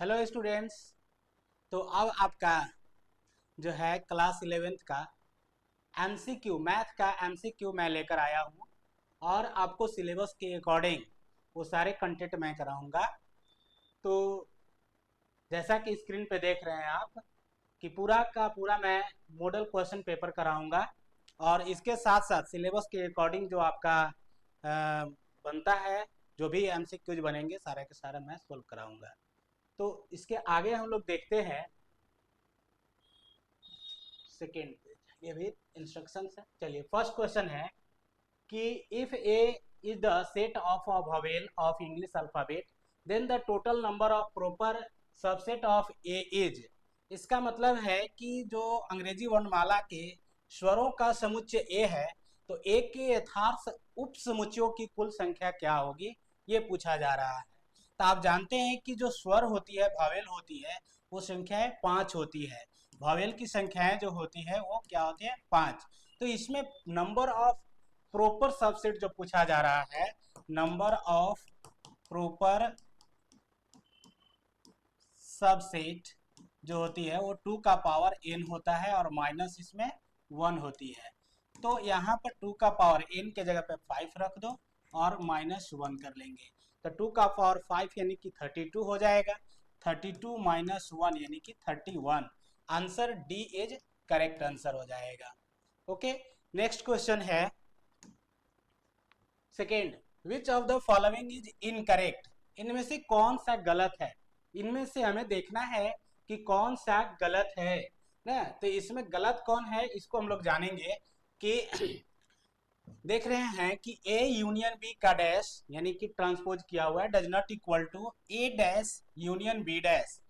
Hello students. तो अब आपका जो है क्लास 11th का एमसीक्यू मैथ का एमसीक्यू मैं लेकर आया हूँ और आपको सिलेबस के अकॉर्डिंग वो सारे कंटेंट मैं कराऊंगा। तो जैसा कि स्क्रीन पे देख रहे हैं आप कि पूरा का पूरा मैं मॉडल क्वेश्चन पेपर कराऊंगा और इसके साथ साथ सिलेबस के अकॉर्डिंग जो आपका बनता है, जो भी एमसीक्यूज बनेंगे सारे के सारे मैं सोल्व कराऊंगा। तो इसके आगे हम लोग देखते हैं सेकेंड पेज, ये भी इंस्ट्रक्शंस है। चलिए फर्स्ट क्वेश्चन है कि if A is the set of a vowel of English alphabet then the total number of proper subset of A is. इसका मतलब है कि जो अंग्रेजी वर्णमाला के स्वरों का समुच्चय ए है, तो ए के यथार्थ उप समुच्चयों की कुल संख्या क्या होगी, ये पूछा जा रहा है। तो आप जानते हैं कि जो स्वर होती है, भावेल होती है, वो संख्याएं 5 होती है। भावेल की संख्याएं जो होती है वो क्या होती है, 5। तो इसमें नंबर ऑफ प्रॉपर सबसेट जो पूछा जा रहा है, नंबर ऑफ प्रॉपर सबसेट जो होती है वो 2 का पावर n होता है और माइनस इसमें 1 होती है। तो यहाँ पर 2 का पावर n के जगह पे 5 रख दो और माइनस 1 कर लेंगे, तो 2 का पावर 5 यानी कि 32 हो जाएगा। 32 माइनस 1 यानी कि 31। Answer D is correct answer हो जाएगा। ओके, नेक्स्ट क्वेश्चन है second, which of the following is incorrect. इनमें से कौन सा गलत है, इनमें से हमें देखना है कि कौन सा गलत है ना। तो इसमें गलत कौन है इसको हम लोग जानेंगे कि देख रहे हैं कि ए यूनियन बी का डैश यानी कि ट्रांसपोज किया हुआ है does not equal to A dash union B dash,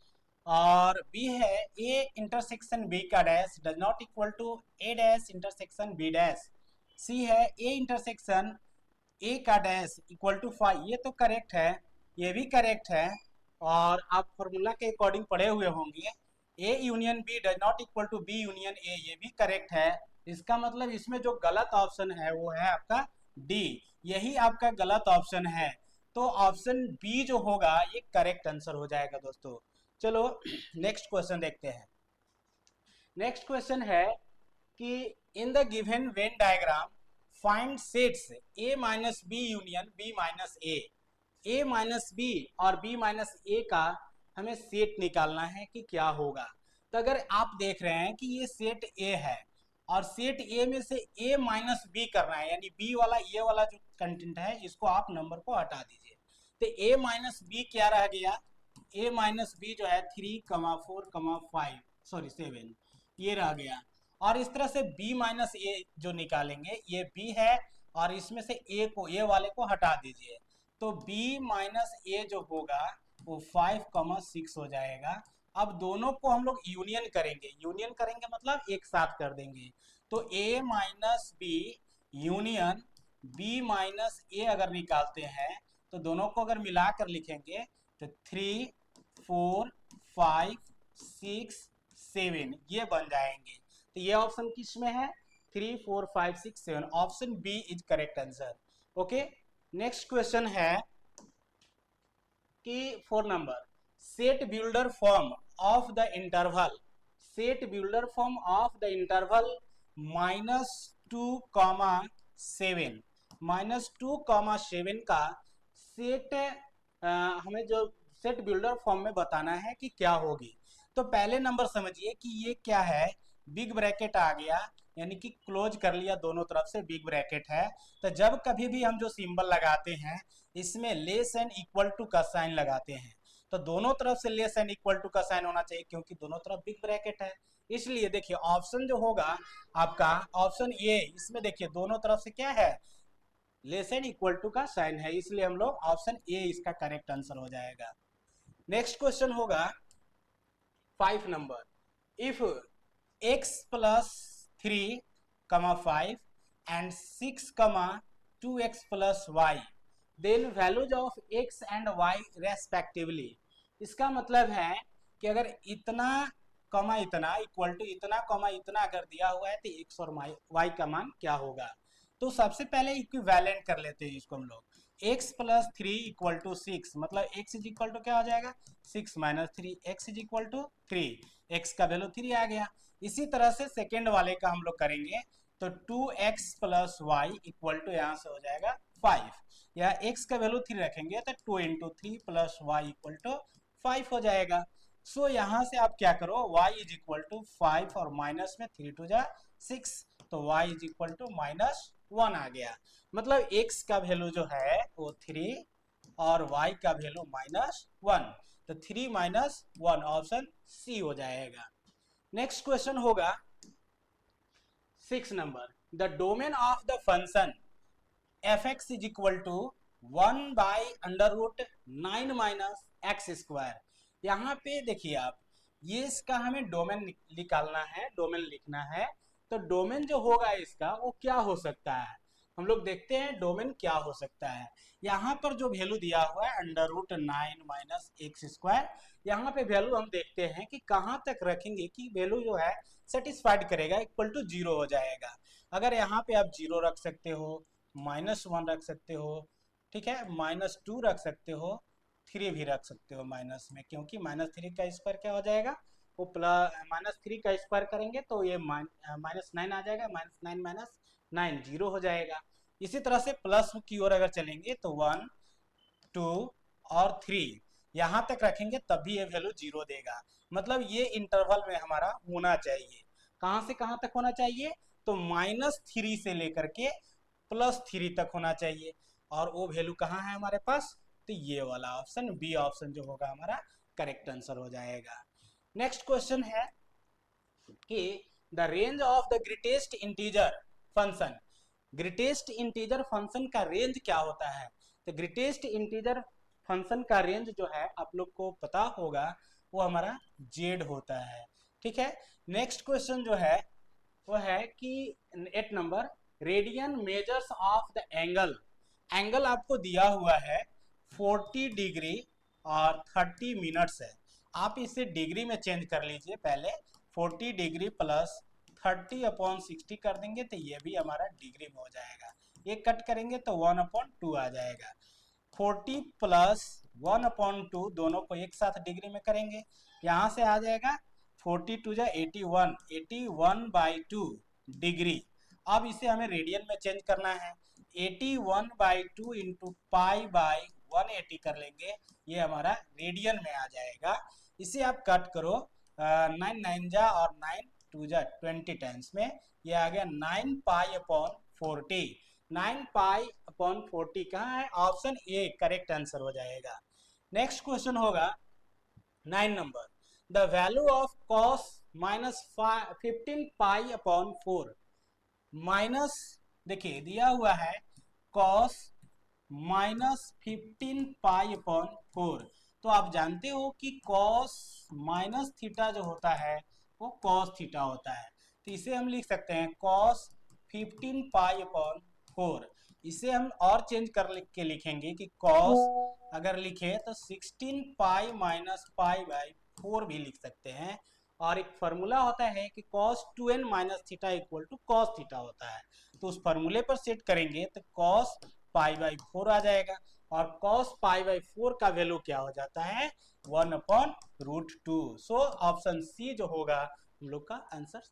और बी है ए इंटरसेक्शन बी का dash does not equal to A dash intersection B dash, C है ए इंटरसेक्शन ए का डैश इक्वल टू 5। ये तो करेक्ट है, ये भी करेक्ट है, और आप फॉर्मूला के अकॉर्डिंग पढ़े हुए होंगे A union B does not equal to B union A, ये भी करेक्ट है। इसका मतलब इसमें जो गलत ऑप्शन है वो है आपका डी, यही आपका गलत ऑप्शन है। तो ऑप्शन बी जो होगा ये करेक्ट आंसर हो जाएगा दोस्तों। चलो नेक्स्ट क्वेश्चन देखते हैं। नेक्स्ट क्वेश्चन है कि in the given Venn diagram find sets A minus B union B minus A minus B और बी माइनस ए का हमें सेट निकालना है कि क्या होगा। तो अगर आप देख रहे हैं कि ये सेट ए है और सेट ए में से ए माइनस बी करना है, यानी बी वाला ये वाला जो कंटेंट है इसको आप नंबर को हटा दीजिए। तो ए माइनस बी क्या रह गया, ए माइनस बी जो है 3,4,5 सॉरी 7 ये रह गया। और इस तरह से b माइनस ए जो निकालेंगे ये b है और इसमें से a को a वाले को हटा दीजिए, तो b माइनस ए जो होगा वो 5,6 हो जाएगा। अब दोनों को हम लोग यूनियन करेंगे, यूनियन करेंगे मतलब एक साथ कर देंगे। तो a minus B union b minus A अगर निकालते हैं तो दोनों को अगर मिलाकर लिखेंगे तो 3, 4, 5, 6, 7 ये बन जाएंगे। तो ये ऑप्शन किस में है, 3, 4, 5, 6, 7, option B is correct answer. Okay, next question है कि 4 number, set builder form of the interval, set builder form of the interval -2,7 -2,7 का सेट हमें जो सेट बिल्डर फॉर्म में बताना है कि क्या होगी। तो पहले नंबर समझिए कि ये क्या है, बिग ब्रैकेट आ गया यानी कि क्लोज कर लिया, दोनों तरफ से बिग ब्रैकेट है। तो जब कभी भी हम जो सिंबल लगाते हैं इसमें लेस एंड इक्वल टू का साइन लगाते हैं, तो दोनों तरफ से लेस एंड इक्वल टू का साइन होना चाहिए क्योंकि दोनों तरफ बिग ब्रैकेट है। इसलिए देखिए ऑप्शन जो होगा आपका ऑप्शन ए, इसमें देखिए दोनों तरफ से क्या है, लेस एंड इक्वल टू का साइन है, इसलिए हम लोग ऑप्शन ए इसका करेक्ट आंसर हो जाएगा। नेक्स्ट क्वेश्चन होगा 5 number, if x plus 3, 5 and 6, 2x plus y, then values of x and y respectively। इसका मतलब है कि अगर इतना कमा इतना इक्वल टू इतना कमा इतना अगर दिया हुआ है तो x और y का मान क्या होगा। तो सबसे पहले इक्विवेलेंट कर लेते हैं इसको हम लोग। x plus three equal to six, मतलब x इज इक्वल टू क्या हो जाएगा, 6 minus three, x is equal to 3, x का वैल्यू 3 आ गया। इसी तरह से सेकेंड वाले का हम लोग करेंगे, तो 2x plus y equal to यहाँ से हो जाएगा 5, या x का वैल्यू 3 रखेंगे तो 2 into three plus y equal to 5 हो जाएगा। सो यहाँ से आप क्या करो, y इज इक्वल टू 5 और माइनस में 3 टू जा 6, तो y इज इक्वल टू -1 आ गया। मतलब x का वैल्यू जो है वो 3 और y का वैल्यू -1, तो 3 -1 ऑप्शन सी हो जाएगा। नेक्स्ट क्वेश्चन होगा 6 number, the domain of the function fx is equal to 1 by under root 9 minus x square. यहाँ पे देखिए आप, ये इसका हमें डोमेन निकालना है, डोमेन लिखना है। तो डोमेन जो होगा इसका वो क्या हो सकता है, हम लोग देखते हैं डोमेन क्या हो सकता है। यहाँ पर जो वैल्यू दिया हुआ है under root 9 minus x square, यहाँ पे वैल्यू हम देखते हैं कि कहाँ तक रखेंगे कि वैल्यू जो है सेटिस्फाइड करेगा, इक्वल टू 0 हो जाएगा। अगर यहाँ पे आप 0 रख सकते हो, -1 रख सकते हो, ठीक है, -2 रख सकते हो, 3 भी रख सकते हो माइनस में, क्योंकि -3 का स्क्वायर क्या हो जाएगा, वो प्लस -3 का स्क्वायर करेंगे तो ये -9 आ जाएगा, -9 माइनस 9 0 हो जाएगा। इसी तरह से प्लस की ओर अगर चलेंगे तो 1 2 और 3 यहाँ तक रखेंगे तब भी ये वैल्यू 0 देगा। मतलब ये इंटरवल में हमारा होना चाहिए, कहाँ से कहाँ तक होना चाहिए, तो -3 से लेकर के +3 तक होना चाहिए। और वो वैल्यू कहाँ है हमारे पास, तो ये वाला ऑप्शन बी ऑप्शन जो होगा हमारा करेक्ट आंसर हो जाएगा। नेक्स्ट क्वेश्चन है कि the range of the greatest integer function, greatest integer function का रेंज क्या होता है। तो ग्रेटेस्ट इंटीजर फंक्शन का रेंज जो है आप लोग को पता होगा, वो हमारा जेड होता है, ठीक है। नेक्स्ट क्वेश्चन जो है वो है कि 8 number, radian measures of the angle, angle आपको दिया हुआ है 40 डिग्री और 30 मिनट्स है। आप इसे डिग्री में चेंज कर लीजिए पहले, 40 डिग्री प्लस 30/60 कर देंगे तो ये भी हमारा डिग्री में हो जाएगा। ये कट करेंगे तो 1/2 आ जाएगा। 40 प्लस 1/2 दोनों को एक साथ डिग्री में करेंगे, यहाँ से आ जाएगा 42 जा 81, 81/2 डिग्री। अब इसे हमें रेडियन में चेंज करना है, 81/2 इंटू पाई बाई 180 कर लेंगे, ये हमारा रेडियन में आ जाएगा। इसे आप कट करो, 9 9 जा और 9 2 जा 20 टाइम्स में, ये आ गया 9 पाई/40, 9 पाई/40 कहाँ है, ऑप्शन ए करेक्ट आंसर हो जाएगा। नेक्स्ट क्वेश्चन होगा 9 number, the value of cos -15 पाई/4, माइनस, देखिए दिया हुआ है कॉस -15 पाई/4, तो आप जानते हो कि कॉस माइनस थीटा जो होता है वो कॉस थीटा होता है, तो इसे हम लिख सकते हैं कॉस 15 पाई/4। इसे हम और चेंज कर के लिखेंगे कि कॉस अगर लिखे तो 16 पाई माइनस पाई/4 भी लिख सकते हैं। और एक फार्मूला होता है कि cos 2n minus theta equal to cos theta होता है, तो उस फार्मूले पर सेट करेंगे तो cos पाई/4 आ जाएगा, और cos पाई/4 का वैल्यू क्या हो जाता है, 1/√2। सो ऑप्शन सी जो होगा हम लोग का आंसर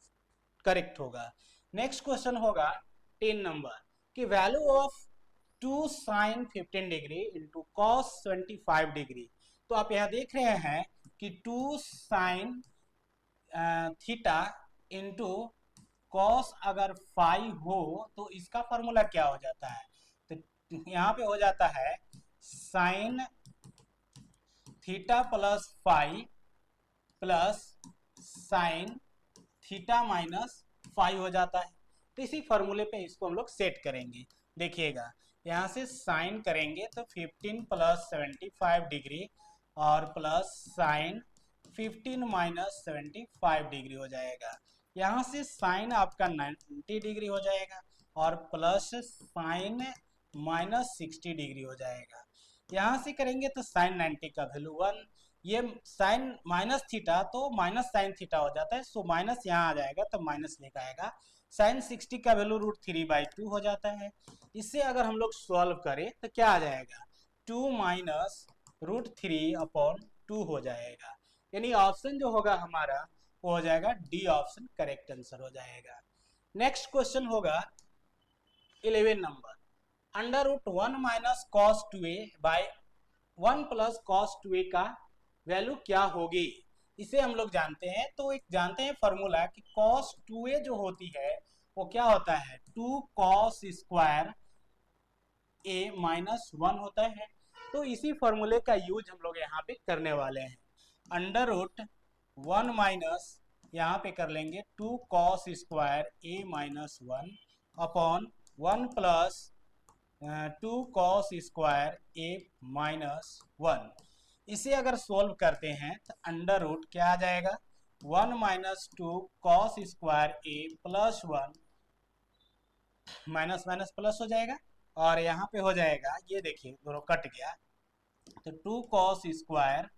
करेक्ट होगा। नेक्स्ट क्वेश्चन होगा 10 नंबर, कि value of 2 sin 15 degree into cos 25 degree. तो आप यहाँ देख रहे हैं कि 2 sin थीटा इंटू कॉस अगर 5 हो तो इसका फॉर्मूला क्या हो जाता है, तो यहाँ पे हो जाता है sine theta plus 5 plus sine theta minus 5 हो जाता है। तो इसी फॉर्मूले पे इसको हम लोग सेट करेंगे। देखिएगा यहाँ से साइन करेंगे तो 15 प्लस 75 डिग्री और प्लस साइन 15 माइनस 75 डिग्री हो जाएगा। यहाँ से साइन आपका 90 डिग्री हो जाएगा और प्लस साइन माइनस 60 डिग्री हो जाएगा। यहाँ से करेंगे तो साइन 90 का वैल्यू 1, ये साइन माइनस थीटा तो माइनस साइन थीटा हो जाता है, सो माइनस यहाँ आ जाएगा तो माइनस लेकर आएगा, साइन 60 का वैल्यू √3/2 हो जाता है। इससे अगर हम लोग सॉल्व करें तो क्या आ जाएगा, 2 माइनस √3/2 हो जाएगा। यानी ऑप्शन जो होगा हमारा वो हो जाएगा डी ऑप्शन करेक्ट आंसर हो जाएगा। नेक्स्ट क्वेश्चन होगा 11 number, √1 minus cos 2a by 1 plus cos 2a का वैल्यू क्या होगी, इसे हम लोग जानते हैं। तो एक जानते हैं फॉर्मूला कि कॉस 2a जो होती है वो क्या होता है, 2 कॉस स्क्वायर a माइनस 1 होता है। तो इसी फॉर्मूले का यूज हम लोग यहाँ पे करने वाले हैं। √1 माइनस यहाँ पे कर लेंगे 2 cos square a minus 1 upon 1 plus 2 cos square a minus 1। इसे अगर सोल्व करते हैं तो अंडर रूट क्या आ जाएगा, 1 minus 2 cos square a plus 1 minus minus plus हो जाएगा, और यहाँ पे हो जाएगा, ये देखिए दोनों कट गया तो 2 कॉस स्क्वायर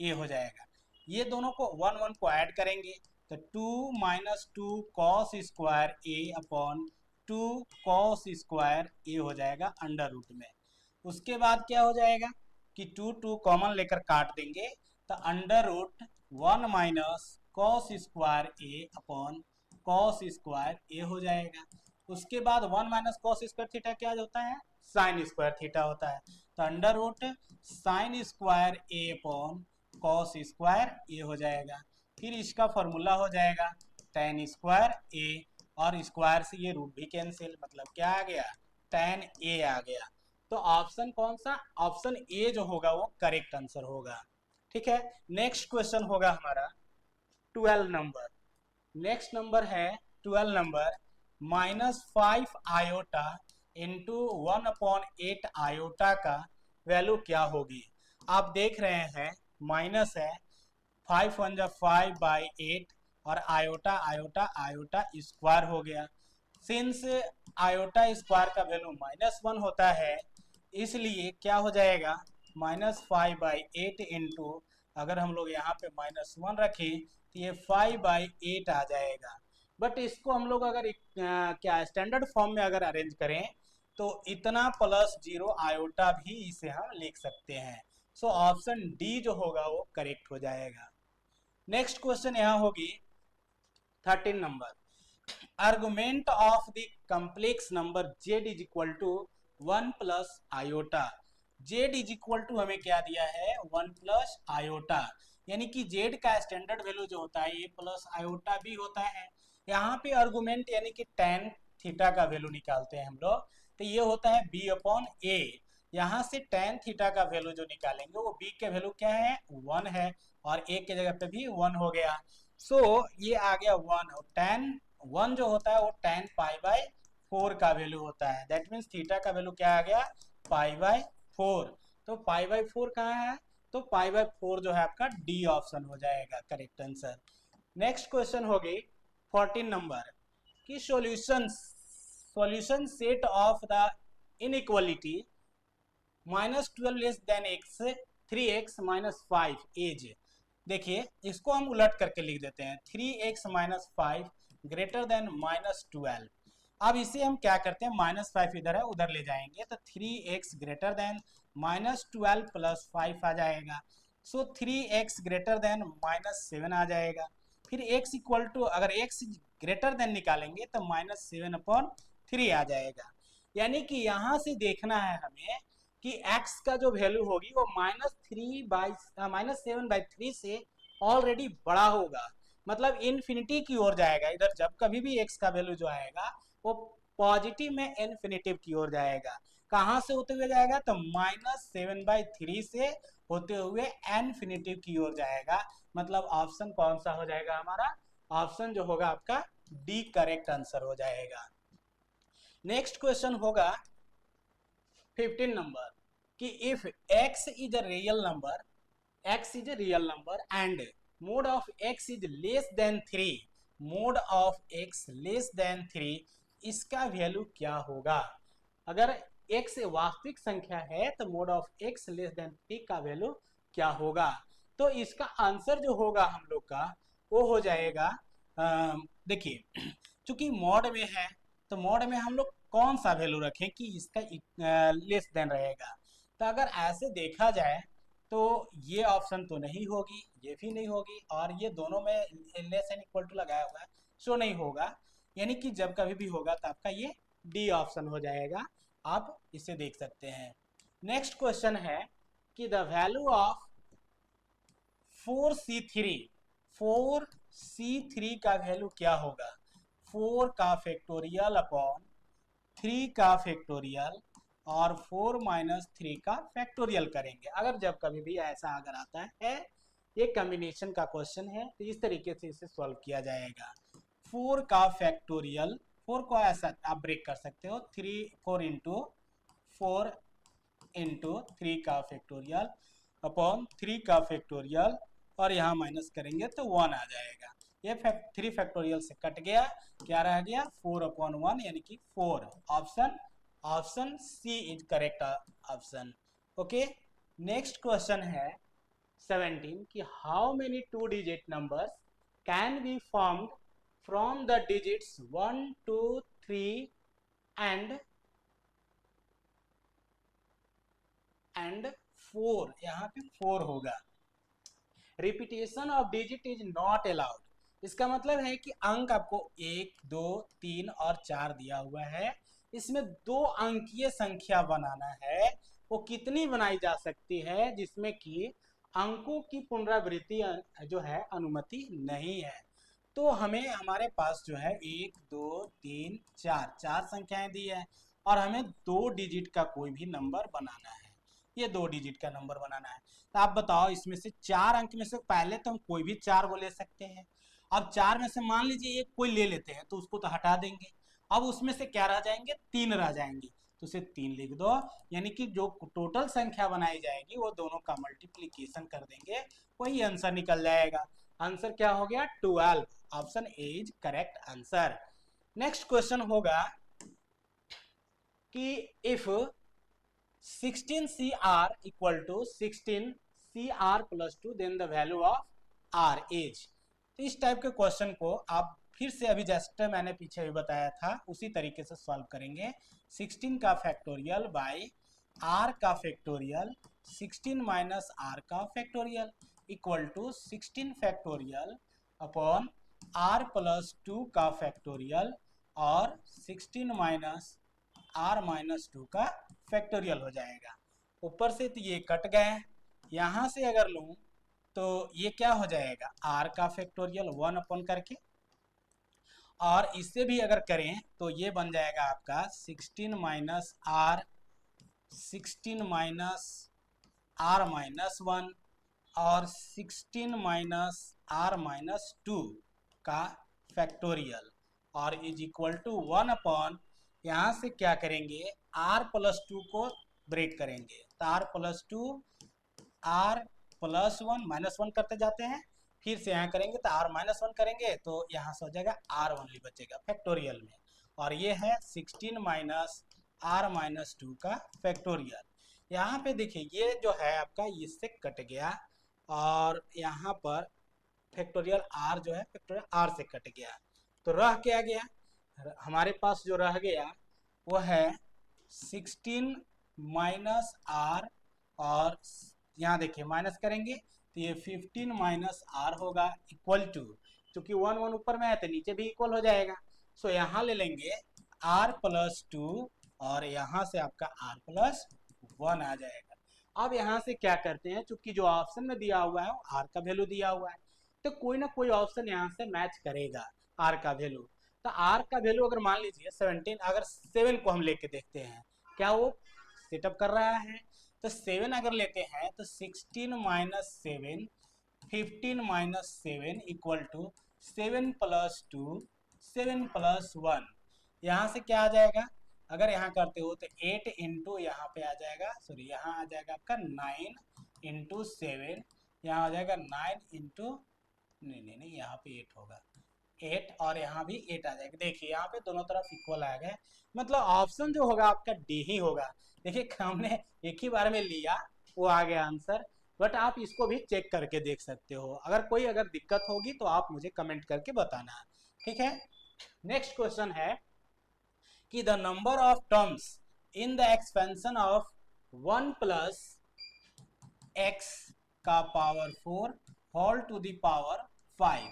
a हो जाएगा। ये दोनों को 1 1 को ऐड करेंगे तो 2 minus 2 cos square a upon 2 cos square a हो जाएगा अंडर रूट में। उसके बाद क्या हो जाएगा कि 2 2 कॉमन लेकर काट देंगे तो under root 1 minus cos square a upon cos square a हो जाएगा। उसके बाद 1 माइनस कॉस स्क्वायर थीटा क्या होता है, साइन स्क्वायर थीटा होता है। तो under root sine square a upon cos square a हो जाएगा। फिर इसका फॉर्मूला हो जाएगा tan स्क्वायर a, और स्क्वायर से ये रूट भी कैंसिल, मतलब क्या आ गया, tan a आ गया। तो ऑप्शन कौन सा, ऑप्शन ए जो होगा वो करेक्ट आंसर होगा। ठीक है, नेक्स्ट क्वेश्चन होगा हमारा 12 नंबर। नेक्स्ट नंबर है 12 नंबर, -5 आयोटा इंटू 1/8 आयोटा का वैल्यू क्या होगी। आप देख रहे हैं माइनस है, 5 1 जा 5/8 और आयोटा आयोटा आयोटा स्क्वायर हो गया। सिंस आयोटा स्क्वायर का वैल्यू -1 होता है, इसलिए क्या हो जाएगा, -5/8 इंटू, अगर हम लोग यहाँ पे -1 रखें तो ये 5/8 आ जाएगा। बट इसको हम लोग अगर क्या स्टैंडर्ड फॉर्म में अगर अरेंज करें तो इतना प्लस 0 आयोटा भी इसे हम लिख सकते हैं। सो ऑप्शन डी जो होगा वो करेक्ट हो जाएगा। नेक्स्ट क्वेश्चन यहाँ होगी 13 number, argument of the complex number z is equal to 1 plus iota. z is equal to हमें क्या दिया है, 1 प्लस आयोटा, यानी कि z का स्टैंडर्ड वैल्यू जो होता है ये प्लस आयोटा भी होता है। यहाँ पे आर्गुमेंट यानी कि tan थीटा का वैल्यू निकालते हैं हम लोग, तो ये होता है b अपॉन a। यहाँ से tan थीटा का वैल्यू जो निकालेंगे वो b के वैल्यू क्या है, 1 है, और a के जगह पे भी 1 हो गया। सो ये आ गया 1, और tan 1 जो होता है वो tan π/4 का वैल्यू होता है। दैट मीन्स थीटा का वैल्यू क्या आ गया, π/4। तो π/4 कहाँ है, तो π/4 जो है आपका डी ऑप्शन हो जाएगा करेक्ट आंसर। नेक्स्ट क्वेश्चन होगी 14 नंबर की solution set of the inequality -12 less than x 3x minus 5 एज। देखिए इसको हम उलट करके लिख देते हैं, 3x माइनस 5 ग्रेटर देन -12। अब इसे हम क्या करते हैं, -5 इधर है उधर ले जाएंगे तो 3x ग्रेटर देन -12 प्लस 5 आ जाएगा। सो 3x ग्रेटर देन -7 आ जाएगा। फिर x इक्वल टू, अगर x ग्रेटर देन निकालेंगे तो -7/3 आ जाएगा। यानी कि यहाँ से देखना है हमें कि x का जो वैल्यू होगी वो -7/3 से ऑलरेडी बड़ा होगा, मतलब इन्फिनिटी की ओर जाएगा। इधर जब कभी भी x का वैल्यू जो आएगा वो पॉजिटिव में इन्फिनिटिव की ओर जाएगा। कहाँ से होते हुए जाएगा, तो -7/3 से होते हुए इन्फिनिटिव की ओर जाएगा। मतलब ऑप्शन कौन सा हो जाएगा हमारा, ऑप्शन जो होगा आपका डी करेक्ट आंसर हो जाएगा। नेक्स्ट क्वेश्चन होगा 15 नंबर कि if x is a real number, x is a real number and mode of x is less than 3, mode of x less than 3, इसका वैल्यू क्या होगा। अगर x वास्तविक संख्या है तो mode of x less than 3 का वैल्यू क्या होगा। तो इसका आंसर जो होगा हम लोग का वो हो जाएगा, देखिए चूंकि मॉड में है तो मॉड में हम लोग कौन सा वैल्यू रखें कि इसका लेस देन रहेगा। तो अगर ऐसे देखा जाए तो ये ऑप्शन तो नहीं होगी, ये भी नहीं होगी, और ये दोनों में लेस एंड इक्वल टू लगाया हुआ है, सो नहीं होगा। यानी कि जब कभी भी होगा तो आपका ये डी ऑप्शन हो जाएगा। आप इसे देख सकते हैं। नेक्स्ट क्वेश्चन है कि the value of 4c3, 4c3 का वैल्यू क्या होगा। 4 का फैक्टोरियल अपॉन 3 का फैक्टोरियल और 4 माइनस 3 का फैक्टोरियल करेंगे। अगर जब कभी भी ऐसा अगर आता है, ये कॉम्बिनेशन का क्वेश्चन है, तो इस तरीके से इसे सॉल्व किया जाएगा। 4 का फैक्टोरियल, 4 को ऐसा आप ब्रेक कर सकते हो, 4 इंटू 3 का फैक्टोरियल अपॉन 3 का फैक्टोरियल, और यहाँ माइनस करेंगे तो 1 आ जाएगा। ये 3 फैक्टोरियल से कट गया, क्या रह गया 4/1 यानी कि 4। Option C is correct option. Okay, next question है 17 कि how many 2 digit numbers can be formed from the digits 1 2 3 and 4। यहाँ पे 4 होगा। Repetition of digit is not allowed. इसका मतलब है कि अंक आपको 1 2 3 और 4 दिया हुआ है, इसमें 2 अंकीय संख्या बनाना है। वो कितनी बनाई जा सकती है जिसमें कि अंकों की पुनरावृत्ति जो है अनुमति नहीं है। तो हमें हमारे पास जो है 1 2 3 4 4 संख्याएं दी है, और हमें 2 डिजिट का कोई भी नंबर बनाना है। ये 2 डिजिट का नंबर बनाना है। तो आप बताओ इसमें से 4 अंक में से पहले तो हम कोई भी 4 को ले सकते हैं। अब 4 में से मान लीजिए एक कोई ले लेते हैं तो उसको तो हटा देंगे। अब उसमें से क्या रह जाएंगे, 3 रह जाएंगे, तो उसे 3 लिख दो। यानी कि जो टोटल संख्या बनाई जाएगी वो दोनों का मल्टीप्लीकेशन कर देंगे, वही आंसर निकल जाएगा। आंसर क्या हो गया 12। Option A is correct answer. Next question होगा कि if 16CR equal to 16CR plus 2 then the value of R is। तो इस टाइप के क्वेश्चन को आप फिर से अभी जस्ट मैंने पीछे भी बताया था उसी तरीके से सॉल्व करेंगे। 16 का फैक्टोरियल बाई R का फैक्टोरियल 16 माइनस R का factorial equal to 16 factorial upon R plus 2 का फैक्टोरियल और 16 माइनस R माइनस 2 का फैक्टोरियल हो जाएगा। ऊपर से तो ये कट गए, यहाँ से अगर लूँ तो ये क्या हो जाएगा R का फैक्टोरियल 1 अपन करके, और इससे भी अगर करें तो ये बन जाएगा आपका 16 minus R 16 minus R minus 1 और 16 माइनस R माइनस 2 का फैक्टोरियल, और इज इक्वल टू 1 अपॉन, यहाँ से क्या करेंगे R प्लस 2 को ब्रेक करेंगे, तो R plus 2 R plus 1 minus 1 करते जाते हैं, फिर से यहाँ करेंगे तो R माइनस 1 करेंगे तो यहाँ से हो जाएगा R ओनली बचेगा फैक्टोरियल में, और ये है 16 माइनस R माइनस 2 का फैक्टोरियल। यहाँ पे देखिए ये जो है आपका इससे कट गया, और यहाँ पर फैक्टोरियल R जो है फैक्टोरियल R से कट गया, तो रह क्या गया हमारे पास, जो रह गया वो है 16 माइनस R, और यहाँ देखिए माइनस करेंगे तो ये 15 माइनस R होगा इक्वल टू, क्योंकि 1 1 ऊपर में है तो नीचे भी इक्वल हो जाएगा। सो यहाँ ले लेंगे R प्लस 2 और यहाँ से आपका R प्लस 1 आ जाएगा। अब यहाँ से क्या करते हैं, चूंकि जो ऑप्शन में दिया हुआ है वो R का वैल्यू दिया हुआ है, तो कोई ना कोई ऑप्शन यहाँ से मैच करेगा R का वैल्यू। तो R का वैल्यू अगर मान लीजिए 17, अगर 7 को हम लेके देखते हैं क्या वो सेटअप कर रहा है, तो 7 अगर लेते हैं तो 16 minus 7 15 minus 7 equal to 7 plus 2 7 plus 1, यहाँ से क्या आ जाएगा, अगर यहाँ करते हो तो 8 इंटू यहाँ पे आ जाएगा, सॉरी यहाँ आ जाएगा आपका 9 इंटू 7, यहाँ आ जाएगा 9 इंटू, नहीं यहाँ पे 8 होगा 8, और यहाँ भी 8 आ जाएगा। देखिए यहाँ पे दोनों तरफ इक्वल आ गए, मतलब ऑप्शन जो होगा आपका डी ही होगा। देखिए हमने एक ही बार में लिया, वो आ गया आंसर, बट आप इसको भी चेक करके देख सकते हो। अगर कोई दिक्कत होगी तो आप मुझे कमेंट करके बताना, ठीक है। नेक्स्ट क्वेश्चन है कि the number of terms in the expansion of 1 plus X का power 4 whole to the power 5।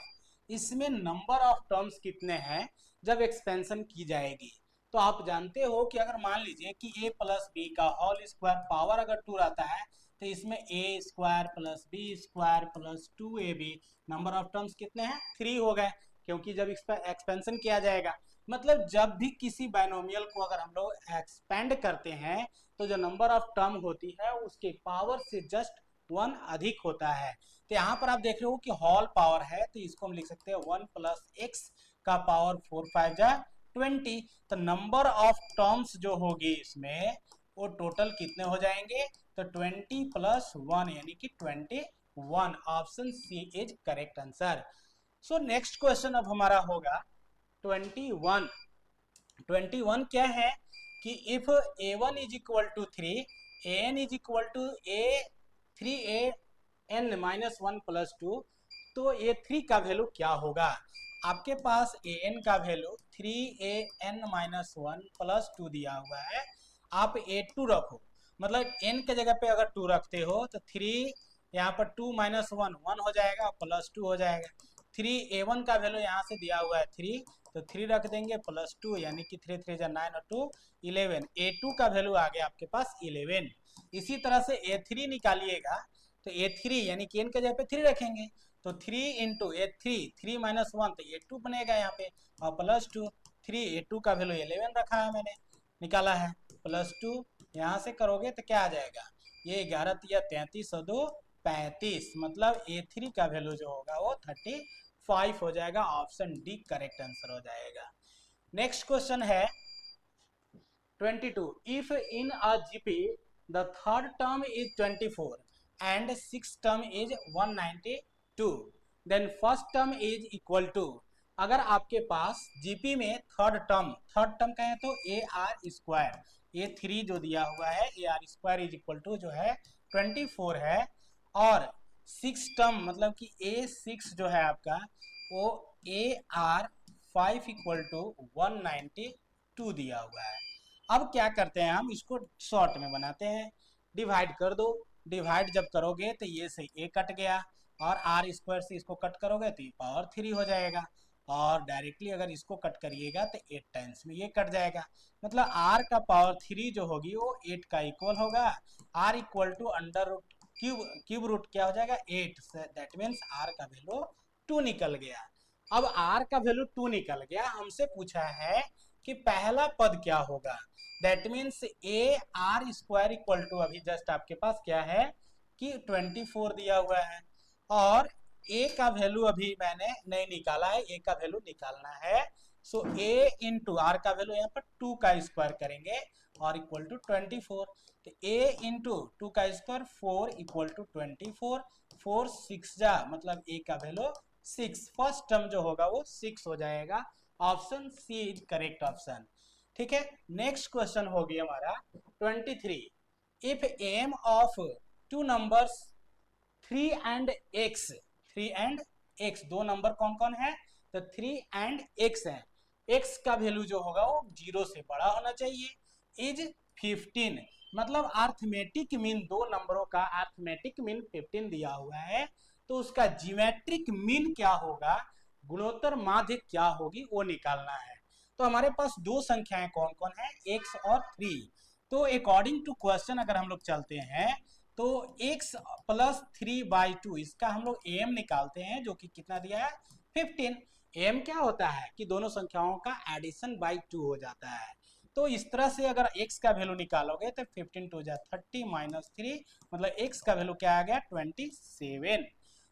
इसमें नंबर ऑफ टर्म्स कितने हैं जब एक्सपेंशन की जाएगी। तो आप जानते हो कि अगर मान लीजिए कि a प्लस बी का होल स्क्वायर पावर अगर 2 रहता है तो इसमें a square plus b square plus 2ab number of terms कितने हैं 3 हो गए, क्योंकि जब एक्सपेंशन किया जाएगा मतलब जब भी किसी बाइनोमियल को अगर हम लोग एक्सपेंड करते हैं तो जो नंबर ऑफ टर्म होती है उसके पावर से जस्ट 1 अधिक होता है। तो यहाँ पर आप देख रहे हो कि होल पावर है तो इसको हम लिख सकते हैं 1 प्लस एक्स का पावर 4 5 जा 20। तो नंबर ऑफ टर्म्स जो होगी इसमें वो टोटल कितने हो जाएंगे, तो 20 प्लस 1 यानी कि 21। Option C is correct answer. So next question अब हमारा होगा 21। 21 क्या है कि if a1 is equal to 3 an is equal to a 3an minus 1 plus 2, तो a3 का वैल्यू क्या होगा। आपके पास an का वैल्यू 3an माइनस 1 प्लस 2 दिया हुआ है, आप a2 रखो, मतलब n के जगह पे अगर 2 रखते हो तो 3 यहाँ पर 2 माइनस 1 1 हो जाएगा प्लस 2 हो जाएगा। 3a1 का वैल्यू यहाँ से दिया हुआ है 3, तो 3 रख देंगे प्लस 2 यानी कि 3 3 जा 9 और 2 11। a2 का वैल्यू आ गया आपके पास 11। इसी तरह से a3 निकालिएगा तो a3 यानी कि n के जगह पे 3 रखेंगे तो 3 इंटू a3 3 माइनस 1 तो a2 बनेगा यहाँ पे और प्लस 2 3 a2 का वैल्यू 11 रखा है मैंने निकाला है प्लस 2 यहाँ से करोगे तो क्या आ जाएगा, ये 11 या 33 और 2 35, मतलब a3 का वैल्यू जो होगा वो 35 हो जाएगा। ऑप्शन डी करेक्ट आंसर हो जाएगा। नेक्स्ट क्वेश्चन है 22। If in a GP the third term is 24 and sixth term is 192, then first term is equal to, अगर आपके पास जीपी में थर्ड टर्म कहें तो ए आर स्क्वायर a3 जो दिया हुआ है a r square is equal to जो है 24 है, और सिक्स टर्म मतलब कि a6 जो है आपका वो ए आर 5 इक्वल टू 192 दिया हुआ है। अब क्या करते हैं हम इसको शॉर्ट में बनाते हैं, डिवाइड कर दो, डिवाइड जब करोगे तो ये से ए कट गया और आर स्क्वायर से इसको कट करोगे तो ये पावर 3 हो जाएगा, और डायरेक्टली अगर इसको कट करिएगा तो 8 टाइम्स में ये कट जाएगा, मतलब आर का पावर 3 जो होगी वो 8 का इक्वल होगा। R equal to under root cube root क्या हो जाएगा 8, दैट मीन्स आर का वैल्यू 2 निकल गया। अब आर का वैल्यू 2 निकल गया, हमसे पूछा है कि पहला पद क्या होगा, that means a r square equal to अभी जस्ट आपके पास क्या है कि 24 दिया हुआ है, और ए का वैल्यू अभी मैंने नहीं निकाला है, ए का वैल्यू निकालना है। सो ए इंटू आर का वैल्यू यहाँ पर 2 का स्क्वायर करेंगे और इक्वल टू 24, तो ए इंटू 2 का स्क्वायर 4 इक्वल टू 24, 4 6 जा मतलब ए का वैल्यू 6, फर्स्ट टर्म जो होगा वो 6 हो जाएगा। Option C is correct option. ठीक है, नेक्स्ट क्वेश्चन हो गया हमारा 23। If M of two numbers 3 and x, 3 and x दो नंबर कौन कौन है, तो 3 एंड x है, x का वैल्यू जो होगा वो 0 से बड़ा होना चाहिए, इज 15, मतलब अर्थमेटिक मीन दो नंबरों का अर्थमेटिक मीन 15 दिया हुआ है, तो उसका ज्योमेट्रिक मीन क्या होगा, गुणोत्तर माध्य क्या होगी वो निकालना है। तो हमारे पास दो संख्याएं कौन कौन है x और 3, तो अकॉर्डिंग टू क्वेश्चन अगर हम लोग चलते हैं तो x प्लस 3/2 इसका हम लोग एम निकालते हैं जो कि कितना दिया है 15। एम क्या होता है कि दोनों संख्याओं का एडिशन बाई 2 हो जाता है, तो इस तरह से अगर x का वैल्यू निकालोगे तो 15 टू जा 30 माइनस 3 मतलब x का वैल्यू क्या आ गया 27।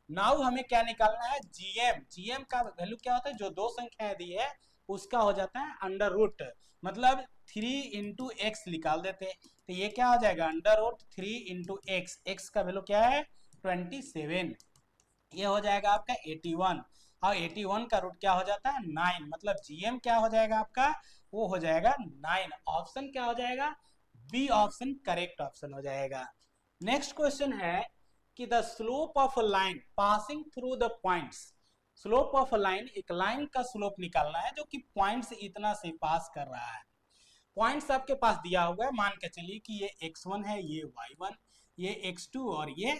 नाउ हमें क्या निकालना है जीएम, जीएम का वैल्यू क्या होता है जो दो संख्याएं दी है उसका हो जाता है अंडर रूट, मतलब 3 इंटू एक्स निकाल देते हैं तो ये क्या हो जाएगा under root 3 into x, x का वैल्यू क्या है 27, ये हो जाएगा आपका 81, और 81 का रूट क्या हो जाता है 9, मतलब जीएम क्या हो जाएगा आपका वो हो जाएगा 9। ऑप्शन क्या हो जाएगा बी ऑप्शन करेक्ट ऑप्शन हो जाएगा। नेक्स्ट क्वेश्चन है कि the slope of a line passing through the points, slope of line, एक लाइन का स्लोप निकालना है जो कि पॉइंट से इतना से पास कर रहा है। पॉइंट्स आपके पास दिया हुआ है, मान के चलिए कि ये x1 है, ये y1, ये x2 और ये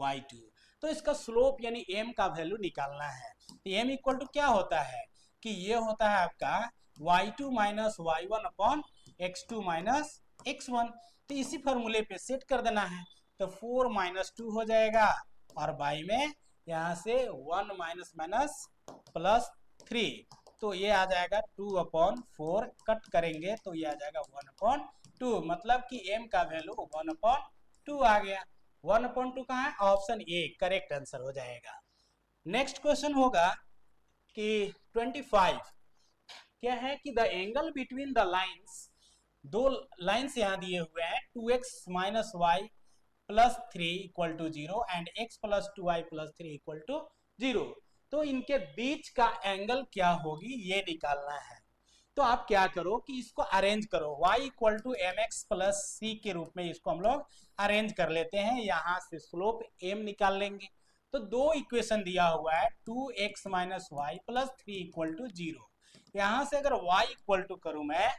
y2। तो इसका स्लोप यानी m का वैल्यू निकालना है। तो m इक्वल टू क्या होता है कि ये होता है आपका y2 minus y1 upon x2 minus x1। तो इसी फॉर्मूले पे सेट कर देना है। तो 4 माइनस 2 हो जाएगा और y में यहाँ से 1 माइनस माइनस प्लस 3, तो ये आ जाएगा 2/4, कट करेंगे तो ये आ जाएगा 1/2, मतलब कि m का वैल्यू 1/2 आ गया। 1/2 कहाँ है? ऑप्शन ए करेक्ट आंसर हो जाएगा। नेक्स्ट क्वेश्चन होगा कि 25, क्या है कि the angle between the lines, दो लाइंस यहाँ दिए हुए हैं, 2x minus y plus 3 equal to 0 and x plus 2y plus 3 equal to 0। तो इनके बीच का एंगल क्या होगी ये निकालना है। तो आप क्या करो कि इसको अरेंज करो, y equal to M X plus C के रूप में इसको हम लोग अरेंज कर लेते हैं। यहाँ से स्लोप m निकाल लेंगे। तो दो इक्वेशन दिया हुआ है, 2x minus y plus 3 equal to 0। यहाँ से अगर y इक्वल टू करूँ मैं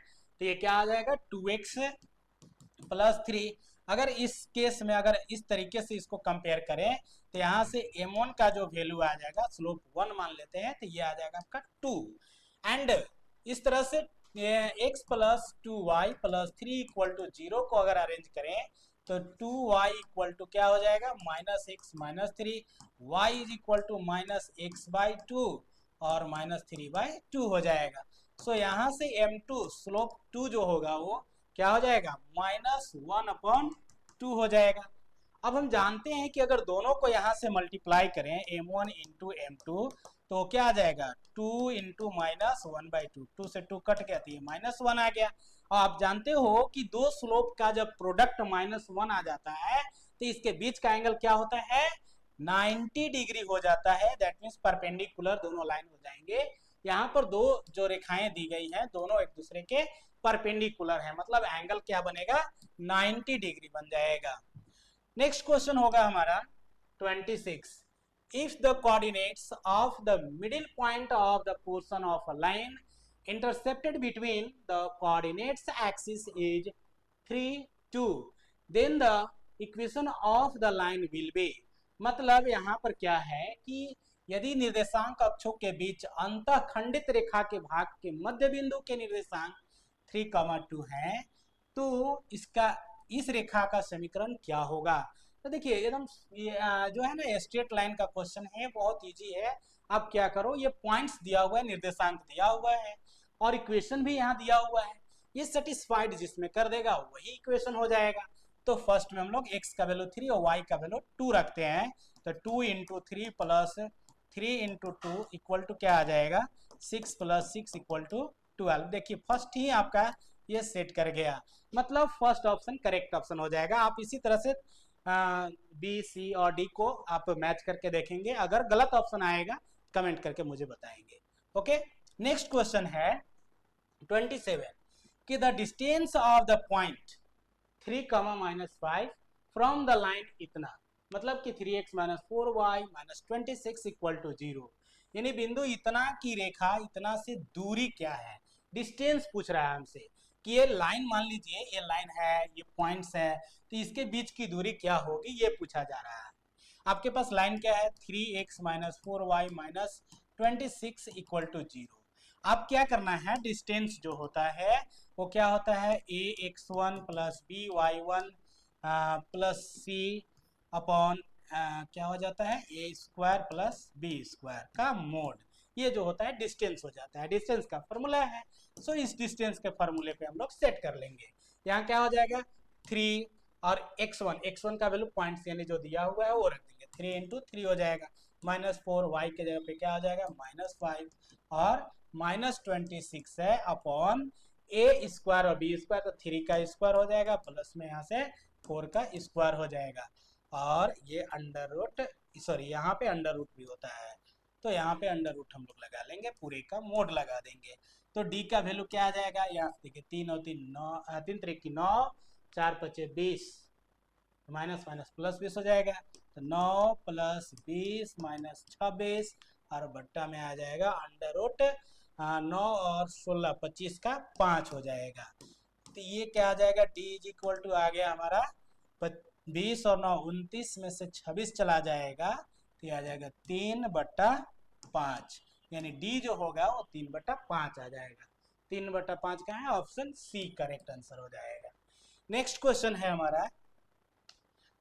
तो ये क्या आ जाएगा 2x प्लस 3। अगर इस केस में अगर इस तरीके से इसको कंपेयर करें तो यहाँ से m1 का जो वैल्यू आ जाएगा, स्लोप 1 मान लेते हैं, तो ये आ जाएगा आपका 2। एंड इस तरह से x plus 2y plus 3 equal to 0 को अगर अरेंज करें तो 2y इक्वल टू क्या हो जाएगा minus x minus 3, y is equal to minus x by 2 और माइनस 3/2 हो जाएगा। सो यहाँ से m2 स्लोप 2 जो होगा वो क्या हो जाएगा -1/2 हो जाएगा। अब हम जानते हैं कि अगर दोनों को यहाँ से मल्टीप्लाई करें m1 इंटू m2 तो क्या आ जाएगा 2 इंटू माइनस 1/2, 2 से 2 कट गया तो ये -1 आ गया। और आप जानते हो कि दो स्लोप का जब प्रोडक्ट -1 आ जाता है तो इसके बीच का एंगल क्या होता है 90 डिग्री हो जाता है। दैट मीन्स परपेंडिकुलर दोनों लाइन हो जाएंगे। यहाँ पर दो जो रेखाएं दी गई हैं दोनों एक दूसरे के परपेंडिकुलर है, मतलब एंगल क्या बनेगा 90 डिग्री बन जाएगा। नेक्स्ट क्वेश्चन होगा हमारा 26, if the coordinates of the middle point of the portion of a line intercepted between the coordinates axis is 3, 2, then the equation of the line will be. मतलब यहाँ पर क्या है कि यदि निर्देशांक अक्षों के बीच अंतःखंडित रेखा के भाग के मध्य बिंदु के निर्देशांक 3,2 है तो इसका इस रेखा का समीकरण क्या होगा। तो देखिए एकदम जो है ना स्ट्रेट लाइन का क्वेश्चन है, बहुत इजी है। आप क्या करो, ये पॉइंट्स दिया हुआ है, निर्देशांक दिया हुआ है और इक्वेशन भी यहाँ दिया हुआ है, ये सेटिस्फाइड जिसमें कर देगा वही इक्वेशन हो जाएगा। तो फर्स्ट में हम लोग x का वैल्यू 3 और y का वैल्यू 2 रखते हैं। तो 2 into 3 plus 3 into 2 equal to क्या आ जाएगा 6 प्लस 6 इक्वल टू 12। देखिए फर्स्ट ही आपका ये सेट कर गया, मतलब फर्स्ट ऑप्शन करेक्ट ऑप्शन हो जाएगा। आप इसी तरह से बी सी और डी को आप मैच करके देखेंगे, अगर गलत ऑप्शन आएगा कमेंट करके मुझे बताएंगे। ओके, नेक्स्ट क्वेश्चन है 27 कि the distance of the point 3, -5 from the line इतना, मतलब कि 3x minus 4y minus 26 equal to 0, यानी बिंदु इतना की रेखा इतना से दूरी क्या है, डिस्टेंस पूछ रहा है हमसे कि ये लाइन मान लीजिए ये लाइन है, ये पॉइंट्स है, तो इसके बीच की दूरी क्या होगी ये पूछा जा रहा है। आपके पास लाइन क्या है 3x minus 4y minus 26 equal to 0। अब क्या करना है, डिस्टेंस जो होता है वो क्या होता है ax1 प्लस by1 प्लस सी अपॉन क्या हो जाता है ए स्क्वायर प्लस बी स्क्वायर का मोड, ये जो होता है डिस्टेंस हो जाता है, डिस्टेंस का फॉर्मूला है। सो इस डिस्टेंस के फॉर्मूले पे हम लोग सेट कर लेंगे। यहाँ क्या हो जाएगा 3 और x1 का वैल्यू पॉइंट्स यानी जो दिया हुआ है वो रख देंगे, 3 इंटू 3 हो जाएगा, -4 y के जगह पे क्या हो जाएगा -5 और -26 है अपॉन ए स्क्वायर और बी स्क्वायर, तो 3 का स्क्वायर हो जाएगा प्लस में यहाँ से 4 का स्क्वायर हो जाएगा और ये अंडर रूट, सॉरी यहाँ पे अंडर रूट भी होता है तो यहाँ पे अंडर रूट हम लोग लगा लेंगे, पूरे का मोड लगा देंगे। तो डी का वैल्यू क्या आ जाएगा, यहाँ देखिए 3 और 3 9, 3 3 की 9, 4 5 20, माइनस माइनस प्लस 20 हो जाएगा। तो 9 प्लस 20 माइनस 26 और बट्टा में आ जाएगा अंडर रूट 9 और 16 25 का 5 हो जाएगा। तो ये क्या आ जाएगा, d इज इक्वल टू आ गया हमारा 20 और 9 29 में से 26 चला जाएगा तो ये आ जाएगा 3/5, यानी d जो होगा वो 3/5 आ जाएगा। 3/5 का है, ऑप्शन सी करेक्ट आंसर हो जाएगा। नेक्स्ट क्वेश्चन है हमारा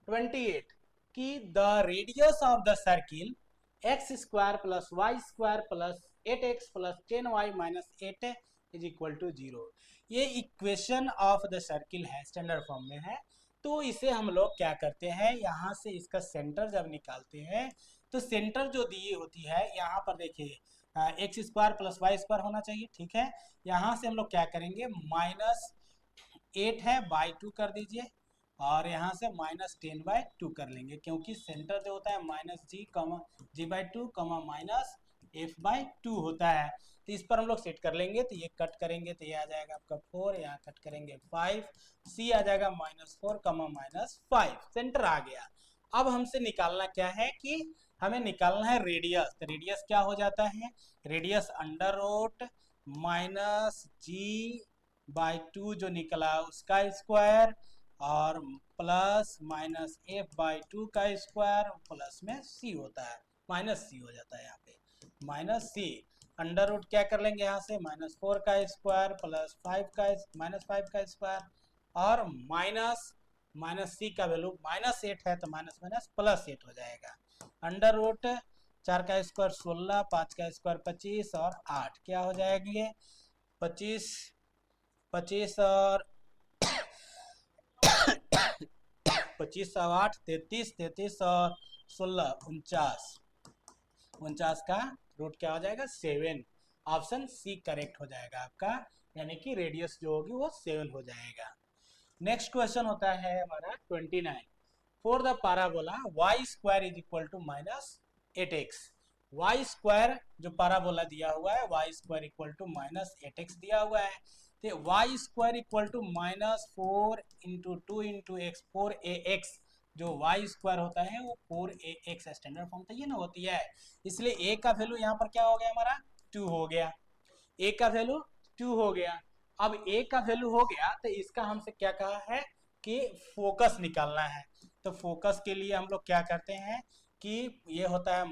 28 कि the radius of the circle x² plus y² plus 8x plus 10y minus 8 is equal to 0। ये इक्वेशन ऑफ द सर्किल है, स्टैंडर्ड फॉर्म में है। तो इसे हम लोग क्या करते हैं, यहाँ से इसका सेंटर जब निकालते हैं तो सेंटर जो दी होती है यहाँ पर देखिए x² प्लस y² होना चाहिए, ठीक है। यहाँ से हम लोग क्या करेंगे, -8 है /2 कर दीजिए और यहाँ से -10/2 कर लेंगे, क्योंकि सेंटर जो होता है -g/2 -f/2 होता है। तो इस पर हम लोग सेट कर लेंगे, तो ये कट करेंगे तो ये आ जाएगा आपका 4, यहाँ कट करेंगे 5, c आ जाएगा -4 -5, सेंटर आ गया। अब हमसे निकालना क्या है कि हमें निकालना है रेडियस। तो रेडियस क्या हो जाता है, रेडियस अंडर रूट -g/2 जो निकला उसका स्क्वायर और प्लस -f/2 का स्क्वायर प्लस में c होता है, -c हो जाता है यहाँ पे -c। अंडर रूट क्या कर लेंगे यहाँ से, -4 का स्क्वायर प्लस 5 का -5 का स्क्वायर और -c का वैल्यू -8 है तो +8 हो जाएगा। अंडर रूट 4 का स्क्वायर 16, 5 का स्क्वायर 25 और 8 क्या हो जाएगी, ये 25 और 25 और 8 33, 33 और 16 49 का रूट क्या हो जाएगा 7। ऑप्शन सी करेक्ट हो जाएगा आपका, यानी कि रेडियस जो होगी वो 7 हो जाएगा। नेक्स्ट क्वेश्चन होता है हमारा 29 for the parabola y² is equal to -8x। y² जो पैराबोला दिया हुआ है y² इक्वल टू -8x दिया हुआ है, तो y² equal to -4 × 2 × x 4ax जो y² होता है वो 4ax स्टैंडर्ड फॉर्म तो ये ना होती है, इसलिए a का वैल्यू यहाँ पर क्या हो गया हमारा 2 हो गया, a का वैल्यू 2 हो गया। अब a का वैल्यू हो गया तो इसका हमसे क्या कहा है कि फोकस निकालना है। तो फोकस के लिए हम लोग क्या करते हैं कि ये होता है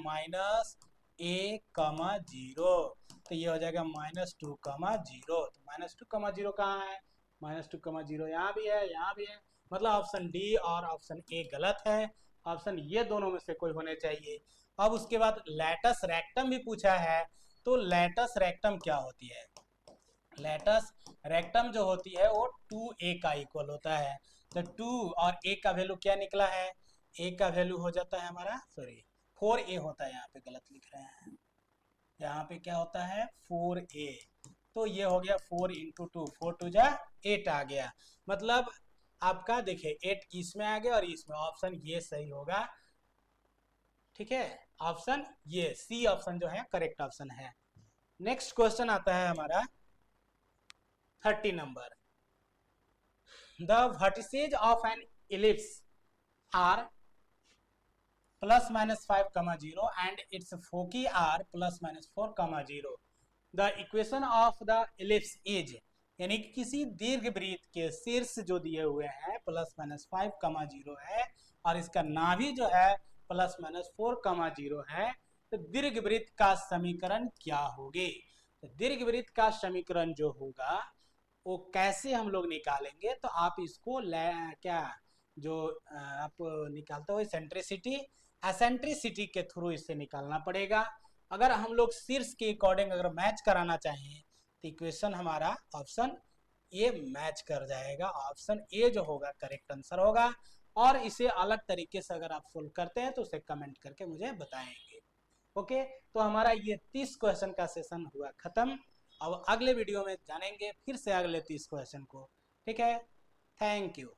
-a,0, तो ये हो जाएगा -2,0। तो -2,0 कहाँ है, -2,0 यहाँ भी है, यहाँ भी है, मतलब ऑप्शन डी और ऑप्शन ए गलत है। ऑप्शन ये दोनों में से कोई होने चाहिए। अब उसके बाद लैटस रेक्टम भी पूछा है, तो लैटस रेक्टम क्या होती है, लैटस रेक्टम जो होती है वो 2a का इक्वल होता है। तो 2 और a का वैल्यू क्या निकला है, a का वैल्यू हो जाता है हमारा 4a होता है, यहाँ पे गलत लिख रहे हैं, यहाँ पे क्या होता है 4a। तो ये हो गया 4 × 2, 4 2 जा 8 आ गया, मतलब आपका देखिए 8 इसमें आ गया और इसमें, ऑप्शन ये सही होगा, ठीक है। ऑप्शन ये सी ऑप्शन जो है करेक्ट ऑप्शन है। नेक्स्ट क्वेश्चन आता है हमारा 30 number. The vertices of an ellipse are ±5,0 and its foci are ±4,0। The equation of the ellipse is, यानी कि किसी दीर्घवृत्त के शीर्ष जो दिए हुए हैं ±5,0 है और इसका नाभि जो है ±4,0 है, तो दीर्घवृत्त का समीकरण क्या होगी। तो दीर्घवृत्त का समीकरण जो होगा वो कैसे हम लोग निकालेंगे, तो आप इसको क्या जो आप निकालते हो सेंट्रिसिटी एसेंट्रिसिटी के थ्रू इससे निकालना पड़ेगा। अगर हम लोग शीर्ष के अकॉर्डिंग अगर मैच कराना चाहें तो इक्वेशन हमारा ऑप्शन ए मैच कर जाएगा, ऑप्शन ए जो होगा करेक्ट आंसर होगा। और इसे अलग तरीके से अगर आप सोल्व करते हैं तो उसे कमेंट करके मुझे बताएंगे। ओके, तो हमारा ये 30 क्वेश्चन का सेशन हुआ खत्म। अब अगले वीडियो में जानेंगे फिर से अगले 30 क्वेश्चन को, ठीक है। Thank you.